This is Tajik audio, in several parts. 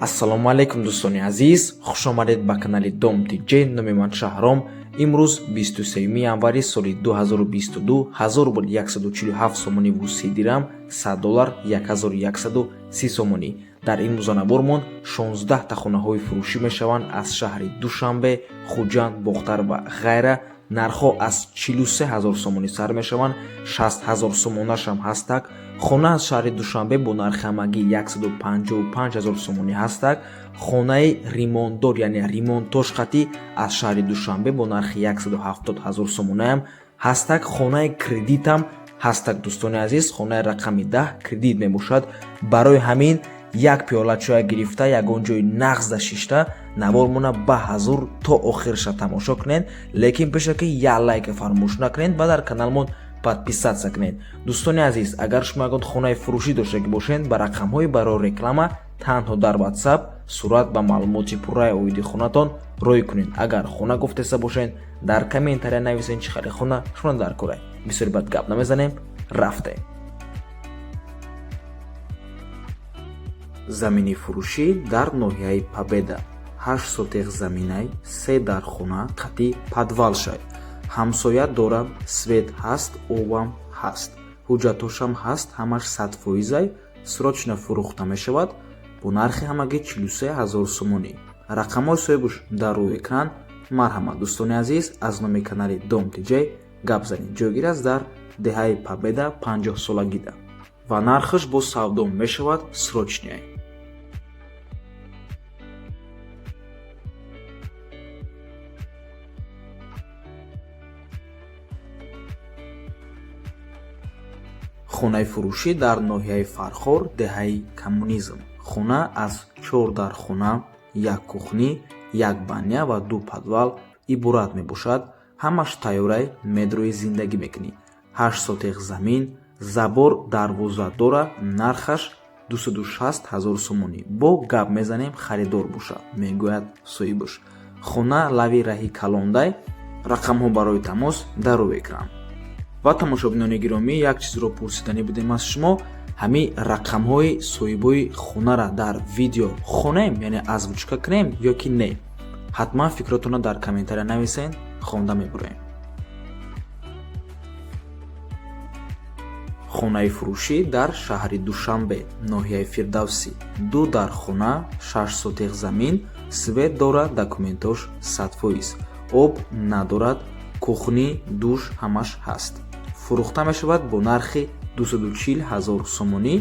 ассалому алайкум дӯстони азиз, хушомадед ба канали Dom TJ. номи ман Шаҳром. имрӯз 23 январи соли 2022 1147 сомонӣ вусии дирам, $100 1130 сомонӣ. дар ин музанабормон 16 та хонаҳои фурӯшӣ мешаванд аз шаҳри Душанбе, Хуҷанд, Бохтар ва ғайра. нархҳо аз 43 000 сомонӣ сар мешаванд, 60 000 сомонашам ҳастак. хона аз шаҳри Душанбе бо нархи ҳамагӣ 155 000 сомонӣ ҳастак. хонаи ремонтдор яъне ремонтош хати аз шаҳри Душанбе бо нархи 170 000 сомонаам ҳастак. хонаи кредитам ҳастак дӯстони азиз, хонаи рақами 10 кредит мебошад. барои ҳамин як пиёла чоя гирифта ягон ҷои нағзда шишта навормона ба ҳазур то охирша тамошо кунед, лекин пеша ки як лайка фаромӯш накунед ва дар каналмон подписатсия кунед. дӯстони азиз, агар шумо ягон хонаи фурӯшӣ дошта ки бошед, ба рақамҳои барои реклама танҳо дар WhatsApp сурат ба маълумоти пурраи оиди хонатон рой кунед. агар хона гуфтеса бошед, дар комментария нависед чӣ хели хона шумо дар кора. бисёр бад гап намезанем, рафтем. замини фурӯшӣ дар ноҳияи Победа. 8 сотех заминай, 3 дар хона, қати подвалшай. ҳамсоя дорам, свет ҳаст, овам ҳаст. ҳуҷҷатошам ҳаст, ҳамаш 100%, срочно фурӯхта мешавад бо нархи ҳамагӣ 43 000 сомонӣ. рақамҳои соҳибуш дар рӯи экран. марҳамат дӯстони азиз, аз номи канали Dom TJ гап занед. ҷойгир аст дар деҳаи Победа 50 солагида ва нархаш бо савдо мешавад срочняй. хонаи фурӯшӣ дар ноҳияи Фархор, деҳаи коммунизм. хона аз 4 дар хона, 1 кухни, 1 баня ва 2 подвал иборат мебошад. ҳамаш тайёрай, медрои зиндагӣ мекунӣ. 8 сотех замин, забор дарвоза дора, нархаш 260 000 сомонӣ. бо гап мезанем харидор боша, мегӯяд соҳибуш. хона лави раҳи Калондай. рақамҳо барои тамос дар рӯи экран. ва тамошобинони гиромӣ, як чизро пурсидани будем аз шумо. ҳамин рақамҳои соҳибои хонара дар видео хонем, яъне азвучка кунем ё ки не? ҳатман фикротонро дар комментария нависед, хонда мебураем. хонаи фурӯшӣ дар шаҳри Душанбе, ноҳияи Фирдавсӣ. 2 дар хона, 6 сотех замин, свет дорад, документош 100%. об надорад, кухни, душ ҳамаш ҳаст. фурӯхта мешавад бо нархи 240 000 сомонӣ.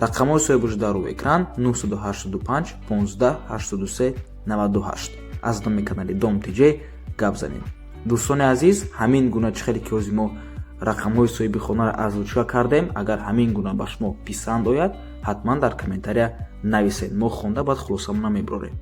рақамҳои соҳибуш дар рӯи экран. 985 15 83 98. аз номи канали Dom TJ гап занед. дӯстони азиз, ҳамин гуна чӣ хеле ки ҳозир мо рақамҳои соҳиби хонаро азвучка кардем, агар ҳамин гуна ба шумо писанд ояд, ҳатман дар комментария нависед. мо хонда баъд хулосамона мебарем.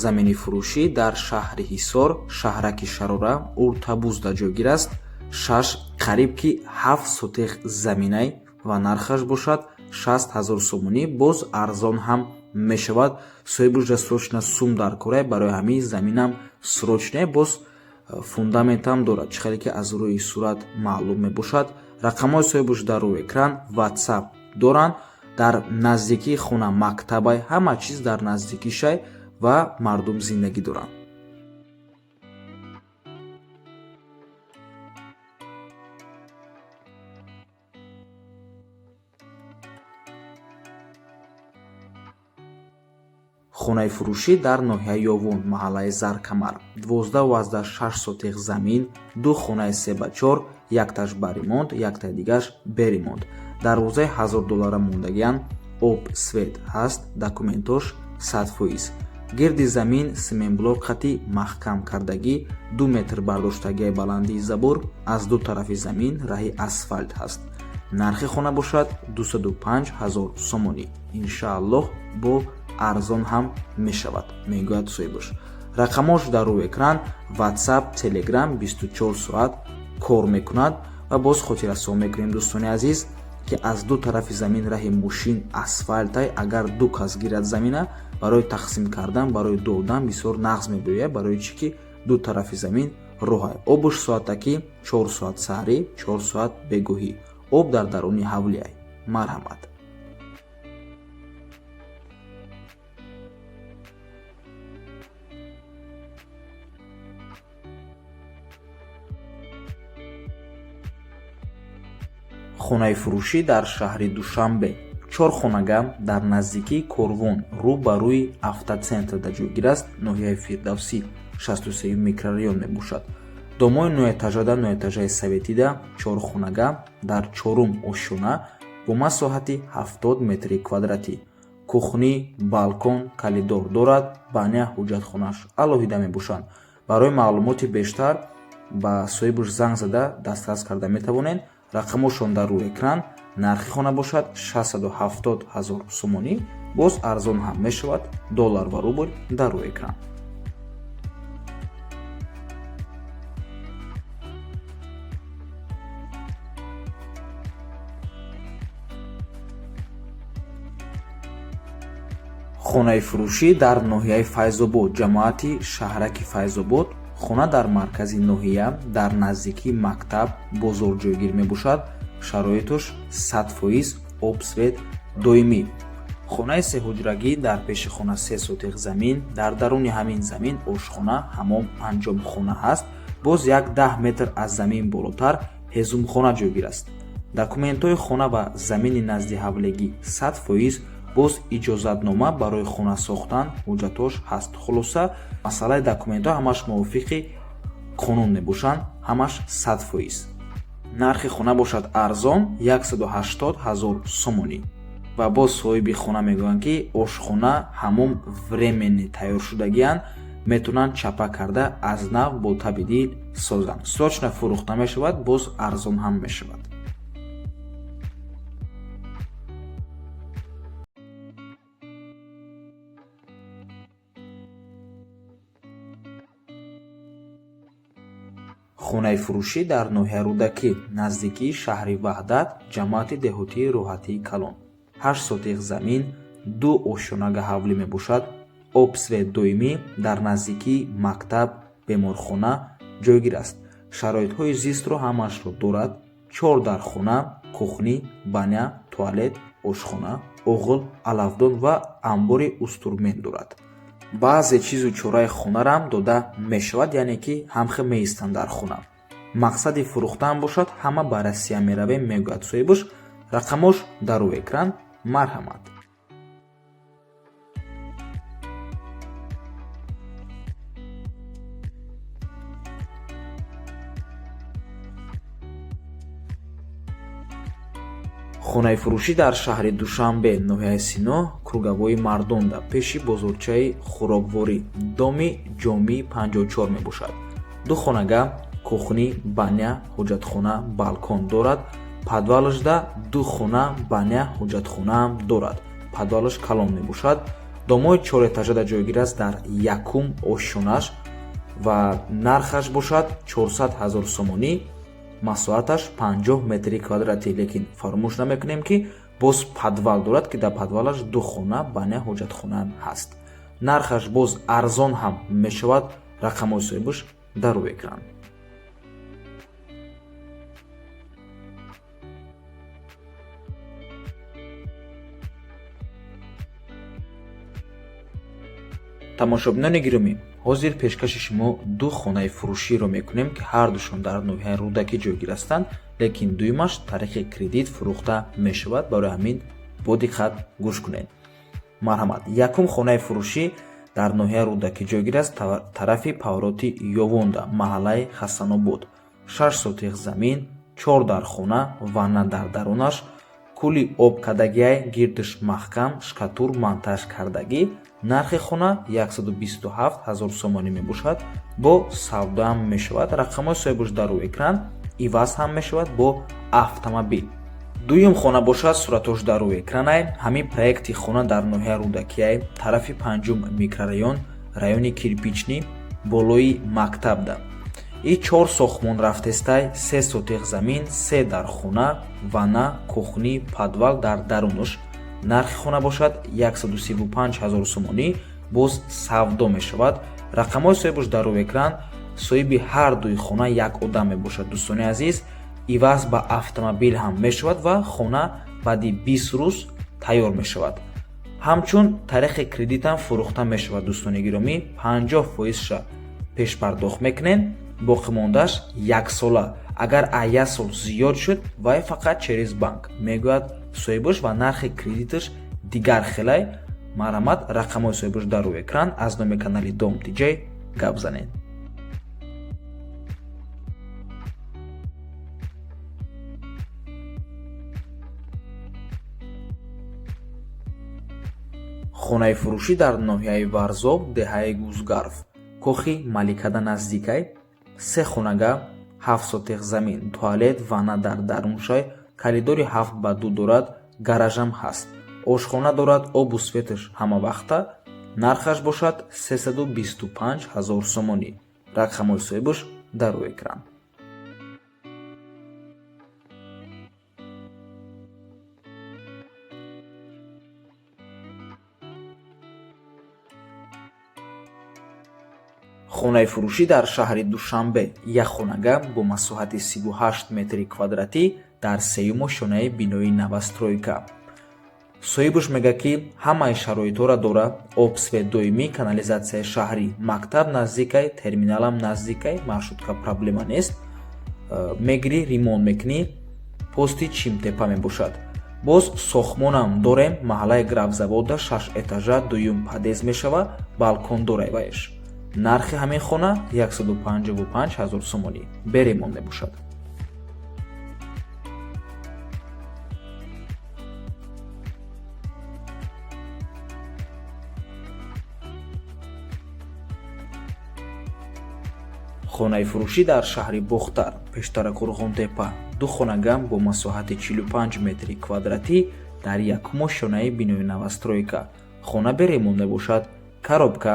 замини фурӯшӣ дар шаҳри Ҳисор, шаҳраки Шарора, Уртабузда ҷойгир аст. 6 қариб ки 7 сотех заминай ва нархаш бошад 60 000 сомонӣ. боз арзон ҳам мешавад. соҳибуш срочно сум дар корай, барои ҳамин заминам срочне. боз фундаментам дорад, чӣ хеле ки аз рӯи сурат маълум мебошад. рақамҳои соҳибуш дар рӯи экран. WhatsApp доранд. дар наздикии хона мактабай, ҳама чиз дар наздикишай ва мардум зиндагӣ доранд. хонаи фурӯшӣ дар ноҳияи Ёвон, маҳаллаи Заркамар. 12,6 сотех замин, 2 хонаи 3/4, якташ ба ремонт, яктаи дигаш беремонт. дарвозаи $1000 мондагиян. об свет ҳаст, документош 100%. гирди замин семенблок хати маҳкам кардагӣ, 2 метр бардоштагии баландии забор, аз ду тарафи замин раҳи асфальт ҳаст. нархи хона бошад 205 000 сомонӣ. иншааллоҳ бо арзон ҳам мешавад, мегӯяд соҳибуш. рақамош дар рӯи экран. WhatsApp, Telegram 24 соат кор мекунад. ва боз хотиррасон мекунем дӯстони азиз, ки аз ду тарафи замин раҳи мошин асфальтай. агар ду кас гирад замина, барои тақсим кардан, барои додан бисёр нағз мебояд, барои чӣ ки ду тарафи замин роҳай. Обуш соатакӣ 4 соат саҳрӣ, 4 соат бегоҳӣ. Об дар даруни ҳавлияй. Марҳамат. хонаи фурӯшӣ дар шаҳри Душанбе. 4 хонага дар наздикии Корвон рӯ ба рӯи автоцентрда ҷойгир аст. ноҳияи Фирдавсӣ 63 микрорайон мебошад. домои ноэтажада ноэтажаи советида 4 хонага дар 4-ум ошшона бо масоҳати 70 метри квадратӣ. кухни, балкон, калидор дорад. баня ҳуҷҷатхонааш алоҳида мебошанд. барои маълумоти бештар ба соҳибаш занг зада дастрас карда метавонед. рақамошон дар рӯи экран. нархи хона бошад 670 000 сомонӣ. боз арзон ҳам мешавад. доллар ва рубл дар рӯи экран. хонаи фурӯшӣ дар ноҳияи Файзобод. ҷамоати шаҳраки Файзобод. хона дар маркази ноҳия дар наздикии мактаб бозор ҷойгир мебошад. шароиташ 100% обсвет доимӣ. хонаи сеҳуҷрагӣ дар пеши хона 3 сотиқ замин. дар даруни ҳамин замин ошхона, ҳамом, анҷомхона ҳаст. боз як 10 метр аз замин болотар ҳезумхона ҷойгир аст. документҳои хона ва замини назди ҳавлегӣ 100%. боз иҷозатнома барои хона сохтан ҳуҷҷатош ҳаст. хулоса масъалаи документҳо ҳамаш мувофиқи қонун мебошанд. ҳамаш 100%. нархи хона бошад арзон 180 000 сомонӣ. ва боз соҳиби хона мегӯянд ки ошхона, ҳамом временни тайёршудагиянд, метавонанд чапа карда аз нав бо табдил созанд. срочно фурӯхта мешавад. боз арзон ҳам мешавад. хонаи фурӯшӣ дар ноҳияи Рӯдакӣ, наздикии шаҳри Ваҳдат, ҷамоати деҳотии Роҳатии Калон. 8 сотиқ замин, 2 ошшонаga ҳавлӣ мебошад. обсвет доимӣ. дар наздикии мактаб, беморхона ҷойгир аст. шароитҳои зистро ҳамашро дорад. 4 дар хона, кухни, баня, туалет, ошхона, оғил, алавдон ва амбори устурмен дорад. баъзе чизу чораи хонарам дода мешавад, яъне ки ҳамхе меистанд дар хона. мақсади фурӯхтан бошад, ҳама ба Россия меравем, мегӯяд соҳибаш. рақамош дар рӯи экран. марҳамат. хонаи фурӯшӣ дар шаҳри Душанбе, ноҳияи Сино, круговои Мардонда, пеши бозорчаи хӯрокворӣ, доми ҷомии 54 мебошад. 2 хонага, кухни, баня, ҳуҷҷатхона, балкон дорад. подвалашда 2 хона, баня, ҳуҷҷатхонаам дорад. подвалаш калон мебошад. домои 4 этажада ҷойгир аст дар 1-ум ошшонаш ва нархаш бошад 400 000 сомонӣ. масоҳаташ 50 метри квадратӣ. лекин фаромӯш намекунем ки боз подвал дорад, ки дар подвалаш 2 хона, баня, ҳуҷҷатхона ҳаст. нархаш боз арзон ҳам мешавад. рақамои соҳибаш дар рӯи экран. тамошобинони гиромӣ, ҳозир пешкаши шумо 2 хонаи фурӯширо мекунем, ки ҳардушон дар ноҳияи Рӯдакӣ ҷойгир ҳастанд, лекин дуюмаш тариқи кредит фурӯхта мешавад. барои ҳамин бо диққат гӯш кунед. марҳамат. 1-ум хонаи фурӯшӣ дар ноҳияи Рӯдакӣ ҷойгир аст, тарафи павроти Ёвонда, маҳаллаи Хасанобод. 6 сотиқ замин, 4 дар хона, ванна дар дарунаш, кӯли обкадагиай гирдаш маҳкам, шкатур монтаж кардагӣ. нархи хона 127 000 сомонӣ мебошад. бо савдо ҳам мешавад. рақамои соҳибаш дар рӯи экран. иваз ҳам мешавад бо автомобил. дуюм хона бошад, сурatoш дар рӯи экранай. ҳамин проекти хона дар ноҳияи Рӯдакиай, тарафи 5-ум микрорайон, райони Кирпичнӣ, болои мактабда. и 4 сохмон рафтестай, 3 сотиқ замин, 3 дар хона, ванна, кухни, подвал дар дарунаш. нархи хона бошад 135 000 сомонӣ. боз савдо мешавад. рақамои соҳибаш дар рӯи экран. соҳиби ҳар дуи хона як одам мебошад. Дӯстони азиз, иваз ба автомобил ҳам мешавад ва хона баъди 20 рӯз тайёр мешавад. ҳамчун тариқи кредитам фурӯхта мешавад. Дӯстони гиромӣ, 50%ша пешпардохт мекунен, боқимондааш яксола. Агар як сол зиёд шуд, вай фақат через банк, мегӯяд соҳибаш ва нархи кредиташ дигар хелай. марҳамат, рақамҳои соҳибаш дар рӯи экран. аз номи канали Dom DJ гап занед. хонаи фурӯшӣ дар ноҳияи Варзоб, деҳаи Гузгарв, кохи Маликада наздикай, 3 хонага, 7 сотиқ замин, туалет, ванна дар даруншай, калидори 7x2 дорад, гаражам ҳаст. ошхона дорад, обу светаш ҳамавақта. нархаш бошад 325 000 сомонӣ. рақамҳои соҳибаш дар рӯи экран. хонаи фурӯшӣ дар шаҳри Душанбе, як хонага бо масоҳати 38 метри квадратӣ дар сеюмо шонаи бинои новостройка. соҳибаш мегӯяд ки ҳамаи шароитҳоро дора: об, свет доимӣ, канализатсияи шаҳрӣ, мактаб наздикай, терминалам наздикай, маршрутка проблема нест. мегирӣ, ремонт мекунӣ, пости чимтепа мебошад. боз сохтмонам дорем, маҳаллаи гравзавода 6 этажа, дуюм падез мешава, балкон дорад вайш. нархи ҳамин хона 155 000 сомонӣ. беремон мебошад. хонаи фурӯшӣ дар шаҳри Бухтар, пештара Қурғонтепа, 2 хонага бо масоҳати 45 метри квадратӣ дар якумо шонаи бинои новостройка. хона беремон мебошад. коробка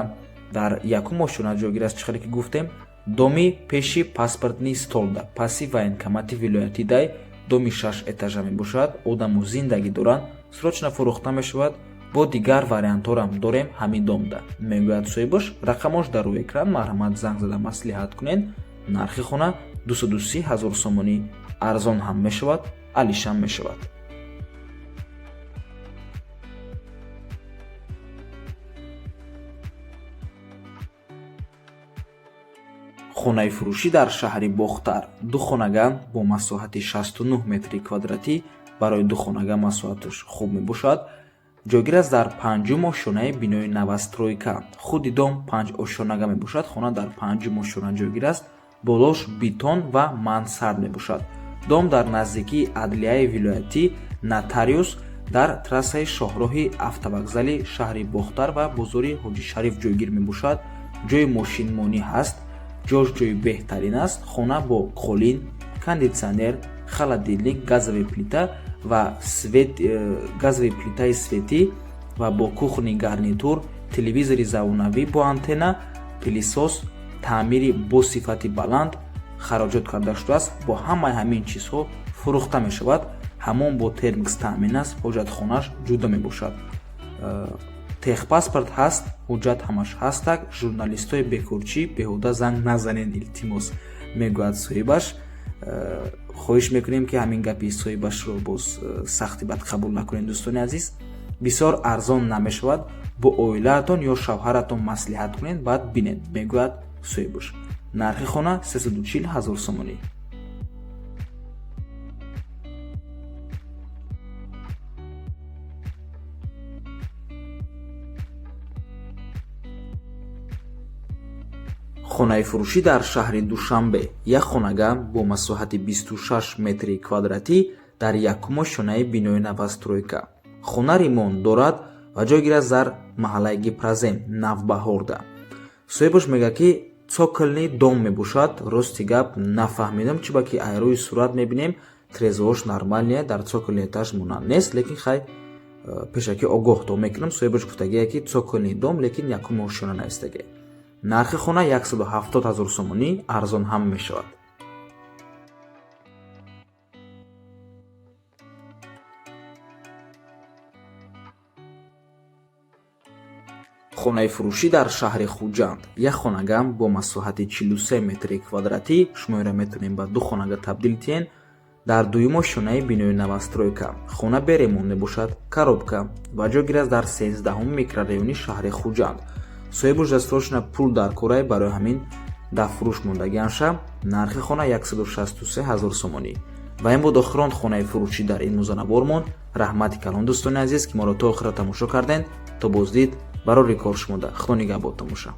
дар якум ошона ҷойгир аст. чӣ хеле ки гуфтем, доми пеши паспортни столда, паси военкомати вилоятӣ дай, доми 6 этажа мебошад. одамо зиндагӣ доранд, срочно фурӯхта мешавад. бо дигар вариантҳорам дорем ҳамин домда, мегӯяд соҳибаш. рақамош дар рӯи экран. марҳамат, занг зада маслиҳат кунед. нархи хона 230 000 сомонӣ. арзон ҳам мешавад, алишам мешавад. хонаи фурӯшӣ дар шаҳри Бохтар, 2 хонага бо масоҳати 69 метри квадратӣ. барои 2 хонага масоҳаташ хуб мебошад. ҷойгир аст дар 5-ум ошонаи бинои новостройка. худи дом 5 ошонага мебошад. хона дар 5-ум ошона ҷойгир аст. болош бетон ва мансард мебошад. дом дар наздикии адлияи вилоятӣ нотариус дар трассаи шоҳроҳи автовокзали шаҳри Бохтар ва бозори ҳоҷишариф ҷойгир мебошад. ҷои мошинмонӣ ҳаст. ҷош ҷои беҳтарин аст. хона бо қолин, кондитсионер, холодильник, газовая плита ва газовая плитаи светӣ ва бо кухни гарнитур, телевизори завонавӣ бо антенна, пилисос, таъмири бо сифати баланд хароҷот карда шудааст. бо ҳамаи ҳамин чизҳо фурӯхта мешавад. ҳамон бо термикс таъмин аст. ҳоҷатхонаш ҷудо мебошад. техпаспорт ҳаст, ҳуҷҷат ҳамаш ҳастак. журналистои бекорчӣ беҳуда занг назанед, илтимос, мегӯяд соҳибаш. хоҳиш мекунем ки ҳамин гапи соҳибашро боз сахти бад қабул накунед. дӯстони азиз, бисёр арзон намешавад. бо оилаатон ё шавҳаратон маслиҳат кунед, баъд бинед, мегӯяд соҳибаш. нархи хона 340 000 сомонӣ. хонаи фурӯшӣ дар шаҳри Душанбе, як хонага бо масоҳати 26 метри квадратӣ дар якумо шонаи бинои новостройка. хона ремонт дорад ва ҷойгир аст дар маҳаллаи Гипразем, Навбаҳорда. соҳибаш мегӯяд ки цоколни дом мебошад. рости гап нафаҳмидам, чӣ ба ки айрӯи сурат мебинем, трезоҳош нормалие, дар цоколни этаж монанд нест, лекин хай пешакӣ огоҳтор мекунам. соҳибаш гуфтагие ки цоколни дом, лекин якумо ошона навистагие. нархи хона 170 000 сомонӣ. арзон ҳам мешавад. хонаи фурӯшӣ дар шаҳри Хуҷанд. Як хонагам бо масоҳати 43 метри квадратӣ шумояро метавонем ба 2 хонага табдил тиҳен. дар дуюмо шонаи бинои новостройка. Хона беремон мебошад коробка ва ҷойгир аст дар 13-ум микрорайони шаҳри Хуҷанд. соҳибу ҷастрошина пул дар корае, барои ҳамин дар фурӯш мондагианша. Нархи хона 163 000 сомонӣ. ва ин буд охирон хонаи фурӯшӣ дар имрӯза навормон. раҳмати калон дӯстони азиз ки моро то охира тамошо кардем. то боздид барори кор шумода. худо нигаҳбон тамоша.